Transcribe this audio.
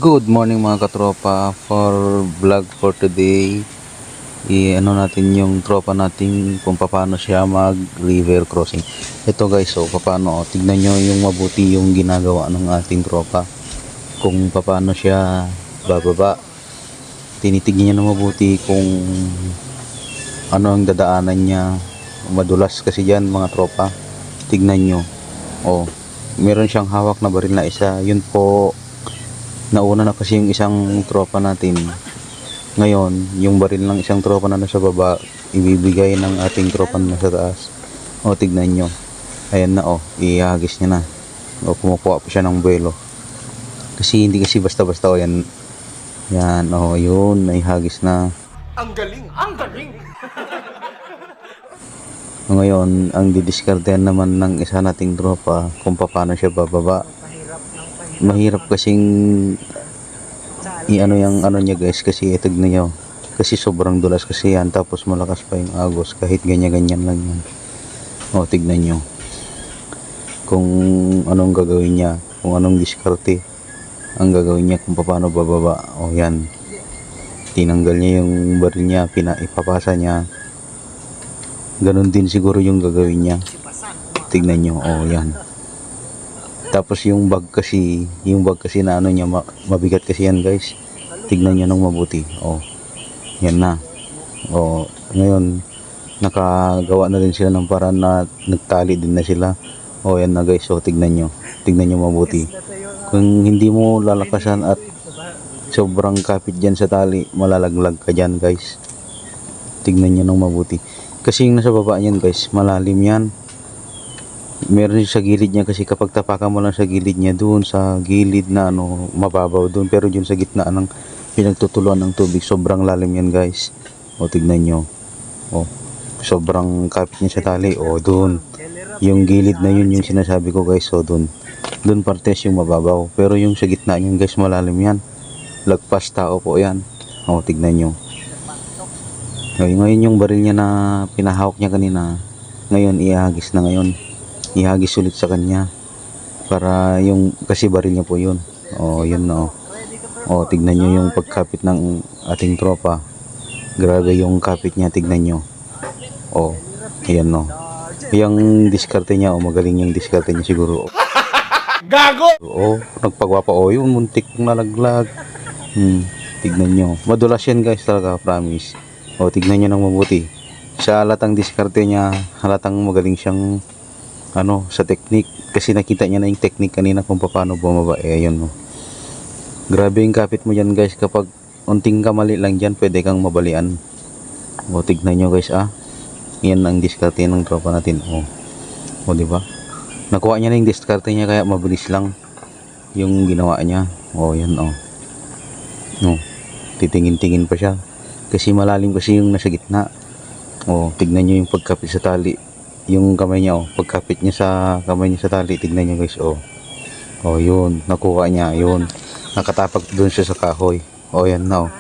Good morning mga katropa. For vlog for today, ano natin yung tropa natin kung paano siya mag river crossing. Ito guys, so paano, tignan nyo yung mabuti yung ginagawa ng ating tropa. Kung paano siya bababa, tinitignan niya na mabuti kung ano ang dadaanan niya. Madulas kasi dyan mga tropa. Tignan nyo. Oh, meron siyang hawak na baril na isa. Yun po, nauna na kasi yung isang tropa natin. Ngayon, yung baril ng isang tropa na nasa baba, ibibigay ng ating tropa na nasa taas. O, tignan nyo. Ayan na, o. Ihagis niya na. O, kumukuha pa siya ng buwelo. Kasi hindi kasi basta-basta, o. Yan. Yan, o. Yun, naihagis na. Ang galing! Ang galing! Ngayon, ang didiskartehan naman ng isa nating tropa kung paano siya bababa. Mahirap kasing i-ano yung ano niya guys, kasi tignan nyo, kasi sobrang dulas kasi yan, tapos malakas pa yung agos kahit ganyan-ganyan lang yan. O, tignan nyo kung anong gagawin niya, kung anong diskarte ang gagawin niya kung paano bababa. O yan, tinanggal niya yung baril niya, ipapasa niya, ganun din siguro yung gagawin niya. Tignan nyo, o yan. Tapos yung bag kasi na ano niya, mabigat kasi yan guys. Tignan niyo nang mabuti. Oh. Yan na. Oh, ngayon nakagawa na rin sila ng paraan na nagtali din na sila. Oh, yan na guys. So tignan niyo. Tignan niyo mabuti. Kung hindi mo lalakasan at sobrang kapit diyan sa tali, malalaglag ka diyan guys. Tignan niyo nang mabuti. Kasi yung nasa baba niyan guys, malalim yan. Meron sa gilid niya, kasi kapag tapakan mo lang sa gilid niya, doon sa gilid na ano, mababaw doon, pero yun sa gitna ng pinagtutuluan ng tubig, sobrang lalim yan guys. O, tignan nyo. O, sobrang kapit niya sa tali. O, doon yung gilid na yun yung sinasabi ko guys. O, doon partes yung mababaw, pero yung sa gitna niyan guys, malalim yan. Lagpas tao po yan. O, tignan nyo. Ngayon yung baril niya na pinahawak niya kanina, ngayon ihagis na ngayon. Ihagis ulit sa kanya para yung, kasi baril niya po yun. O, yun na, o. Tignan nyo yung pagkapit ng ating tropa. Grabe yung kapit niya, tignan nyo. O, ayan, no. Yung diskarte niya, o, magaling yung diskarte niya siguro. Gago! O, nagpagwapa, o, yung muntik pong nalaglag. Tignan nyo. Madulas yan guys talaga, promise. O, tignan nyo nang mabuti. Sa halatang diskarte niya, halatang magaling siyang ano, sa technique, kasi nakita niya na yung technique kanina kung paano bumaba. Ayun, no. Grabe yung kapit mo dyan guys. Kapag unting kamali lang dyan, pwede kang mabalian. O, tignan nyo guys, yan ang diskarte ng tropa natin. O, diba, nakuha niya na yung diskarte niya, kaya mabilis lang yung ginawa niya. O, yan, no. Titingin-tingin pa siya kasi malalim kasi yung nasa gitna. O, tignan nyo yung pagkapit sa tali, yung kamay niya, pagkapit niya sa kamay niya sa tali. Tignan niyo guys, yun, nakuha niya, yun, nakatapak doon siya sa kahoy. Yan na,